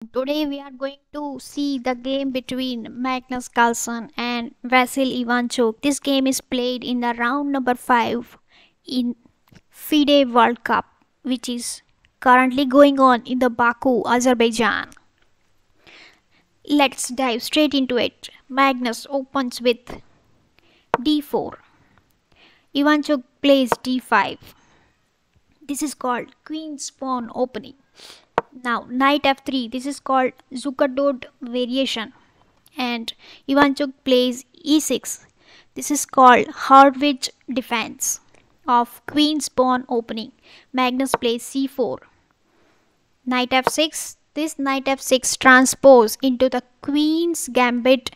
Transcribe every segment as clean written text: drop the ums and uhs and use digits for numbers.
Today we are going to see the game between Magnus Carlsen and Vasil Ivanchuk. This game is played in the round number 5 in FIDE World Cup, which is currently going on in the Baku, Azerbaijan. Let's dive straight into it. Magnus opens with d4. Ivanchuk plays d5. This is called queen's pawn opening. Now knight f3, this is called Zuckertod variation, and Ivanchuk plays e6. This is called Harwich defense of queen's pawn opening. Magnus plays c4. Knight f6, this knight f6 transpose into the queen's gambit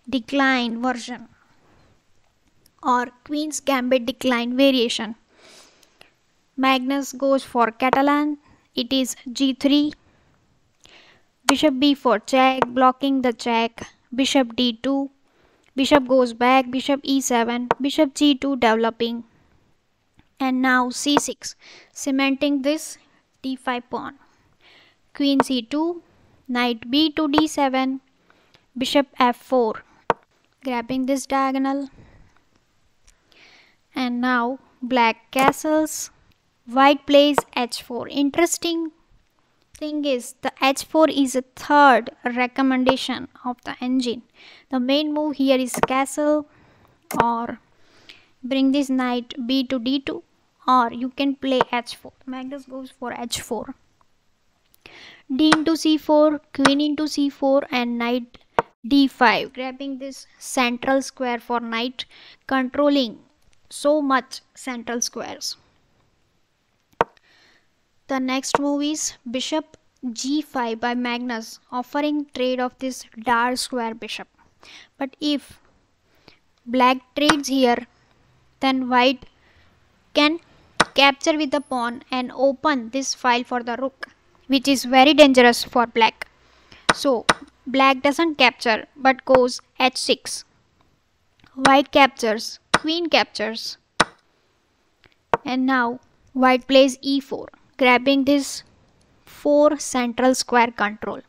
decline version or queen's gambit decline variation. Magnus goes for Catalan. It is g3, bishop b4 check, blocking the check, bishop d2, bishop goes back, bishop e7, bishop g2 developing, and now c6, cementing this d5 pawn, queen c2, knight b to d7, bishop f4, grabbing this diagonal, and now black castles. White plays h4. Interesting thing is the h4 is a third recommendation of the engine. The main move here is castle or bring this knight b to d2, or you can play h4. Magnus goes for h4. D into c4, queen into c4, and knight d5, grabbing this central square for knight, controlling so much central squares. The next move is bishop g5 by Magnus, offering trade of this dark square bishop. But if black trades here, then white can capture with the pawn and open this file for the rook, which is very dangerous for black. So black doesn't capture but goes h6. White captures, queen captures, and now white plays e4, grabbing this 4 central square control.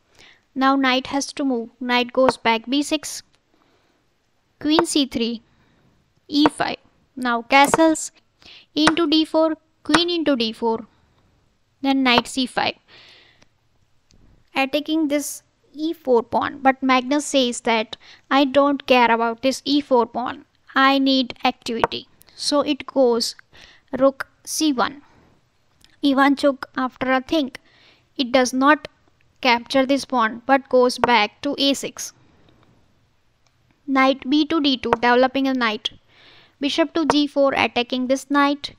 Now knight has to move. Knight goes back b6, queen c3, e5. Now castles into d4, queen into d4, then knight c5, attacking this e4 pawn. But Magnus says that I don't care about this e4 pawn, I need activity. So it goes rook c1. Ivanchuk, after a think, it does not capture this pawn but goes back to a6. Knight b to d2, developing a knight. Bishop to g4, attacking this knight.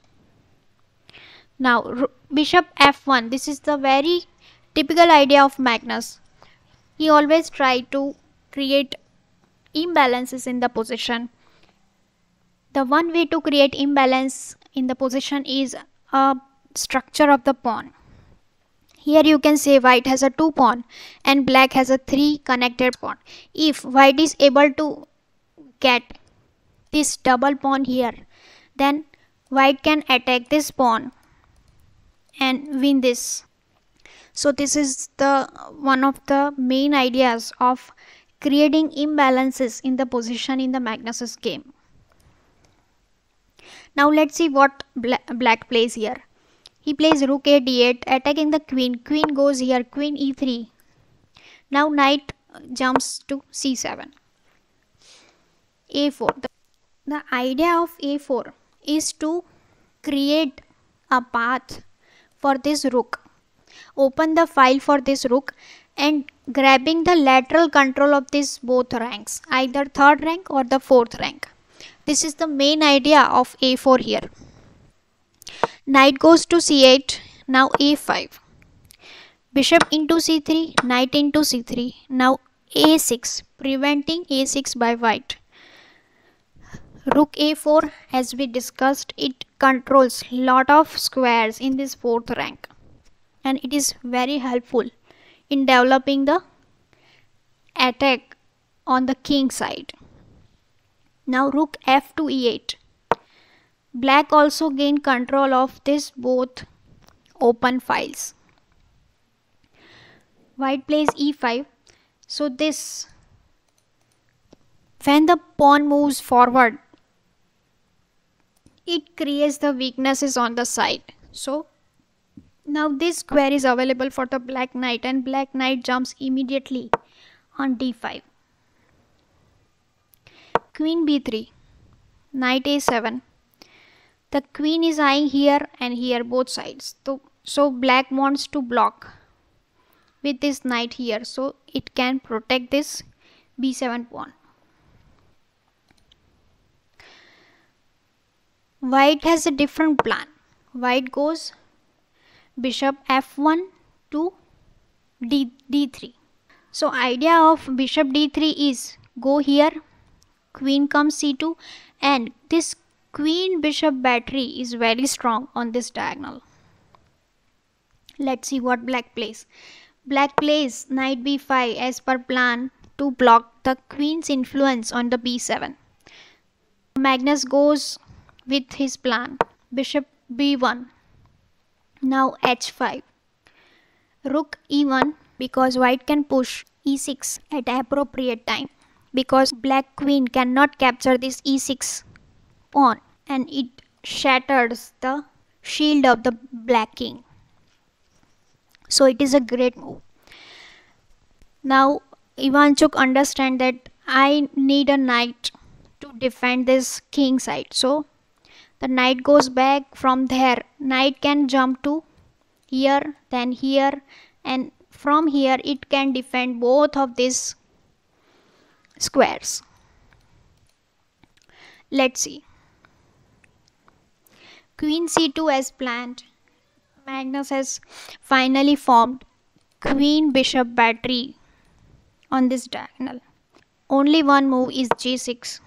Now bishop f1, this is the very typical idea of Magnus. He always try to create imbalances in the position. The one way to create imbalance in the position is a structure of the pawn. Here you can say white has a 2 pawn and black has a 3 connected pawn. If white is able to get this double pawn here, then white can attack this pawn and win this. So this is the one of the main ideas of creating imbalances in the position in the Magnus's game. Now let's see what black plays here. He plays rook a d8, attacking the queen. Queen goes here, queen e3. Now knight jumps to c7. a4. The idea of a4 is to create a path for this rook. Open the file for this rook and grabbing the lateral control of this both ranks, either third rank or the fourth rank. This is the main idea of a4 here. Knight goes to c8, now a5. Bishop into c3, knight into c3, now a6, preventing a6 by white. Rook a4, as we discussed, it controls lot of squares in this fourth rank, and it is very helpful in developing the attack on the king side. Now rook f to e8. Black also gained control of this both open files. White plays e5. So this, when the pawn moves forward, it creates the weaknesses on the side. So now this square is available for the black knight, and black knight jumps immediately on d5. Queen b3, knight a7. The queen is eyeing here and here, both sides. So black wants to block with this knight here, so it can protect this b7 pawn. White has a different plan. White goes bishop f1 to d3. So idea of bishop d3 is go here, queen comes c2, and this queen bishop battery is very strong on this diagonal. Let's see what black plays. Black plays knight b5 as per plan to block the queen's influence on the b7. Magnus goes with his plan. Bishop b1. Now h5. Rook e1, because white can push e6 at appropriate time, because black queen cannot capture this e6 pawn and it shatters the shield of the black king. So it is a great move. Now Ivanchuk understands that I need a knight to defend this king side. So the knight goes back. From there, knight can jump to here, then here, and from here it can defend both of these squares. Let's see. Queen c2 as planned. Magnus has finally formed queen bishop battery on this diagonal. Only one move is g6.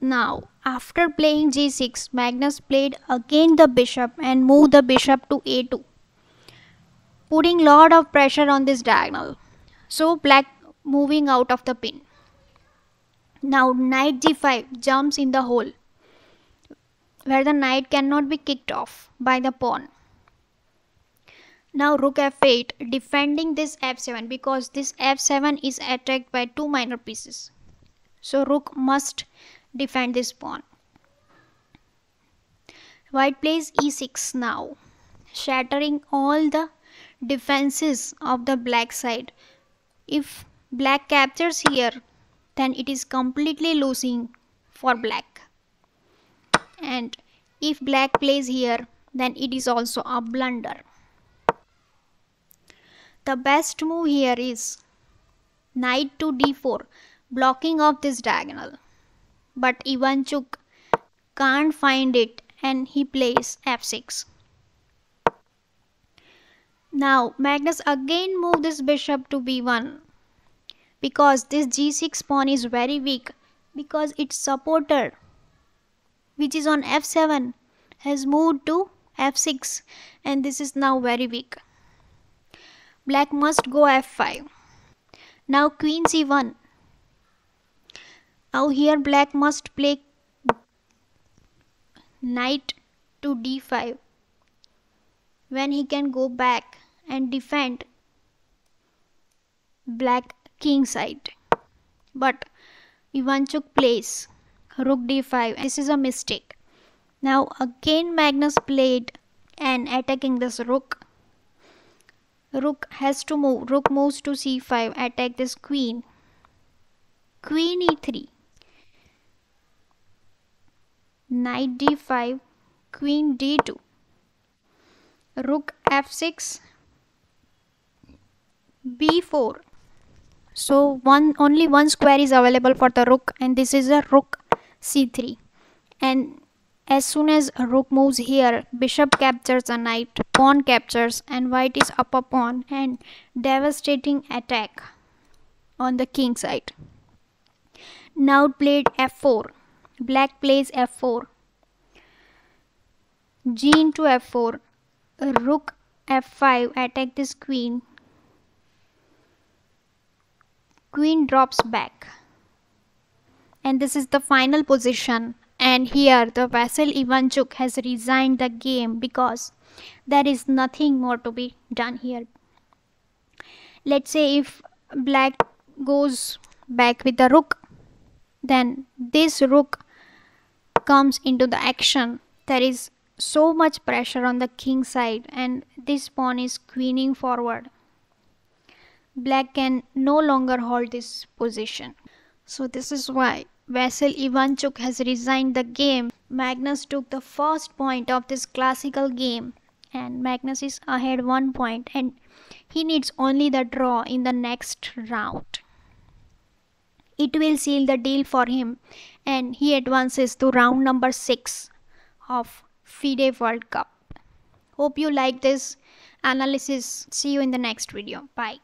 Now after playing g6, Magnus played again the bishop and moved the bishop to a2, putting lot of pressure on this diagonal. So black moving out of the pin. Now knight g5 jumps in the hole where the knight cannot be kicked off by the pawn. Now rook f8, defending this f7, because this f7 is attacked by two minor pieces. So rook must defend this pawn. White plays e6 now, shattering all the defenses of the black side. If black captures here, then it is completely losing for black. And if black plays here, then it is also a blunder. The best move here is knight to d4, blocking off this diagonal. But Ivanchuk can't find it and he plays f6. Now Magnus again moves this bishop to b1, because this g6 pawn is very weak, because its supporter, which is on f7, has moved to f6, and this is now very weak. Black must go f5. Now queen c1. Now here black must play knight to d5, when he can go back and defend black king side. But Ivanchuk plays rook d5. This is a mistake. Now again Magnus played and attacking this rook. Rook has to move. Rook moves to c5, attack this queen. Queen e3. Knight d5, queen d2. Rook f6, b4. So only one square is available for the rook, and this is a rook c3. And as soon as a rook moves here, bishop captures a knight, pawn captures, and white is up a pawn, and devastating attack on the king side. Now played f4. Black plays f4. G into f4. Rook f5, attack this queen. Queen drops back. And this is the final position And here the Vasil Ivanchuk has resigned the game because there is nothing more to be done here. Let's say if black goes back with the rook, then this rook comes into the action. There is so much pressure on the king side and this pawn is queening forward. Black can no longer hold this position. So this is why Vasil Ivanchuk has resigned the game. Magnus took the first point of this classical game and Magnus is ahead 1 point and he needs only the draw in the next round. It will seal the deal for him and he advances to round number 6 of FIDE World Cup. Hope you like this analysis. See you in the next video. Bye.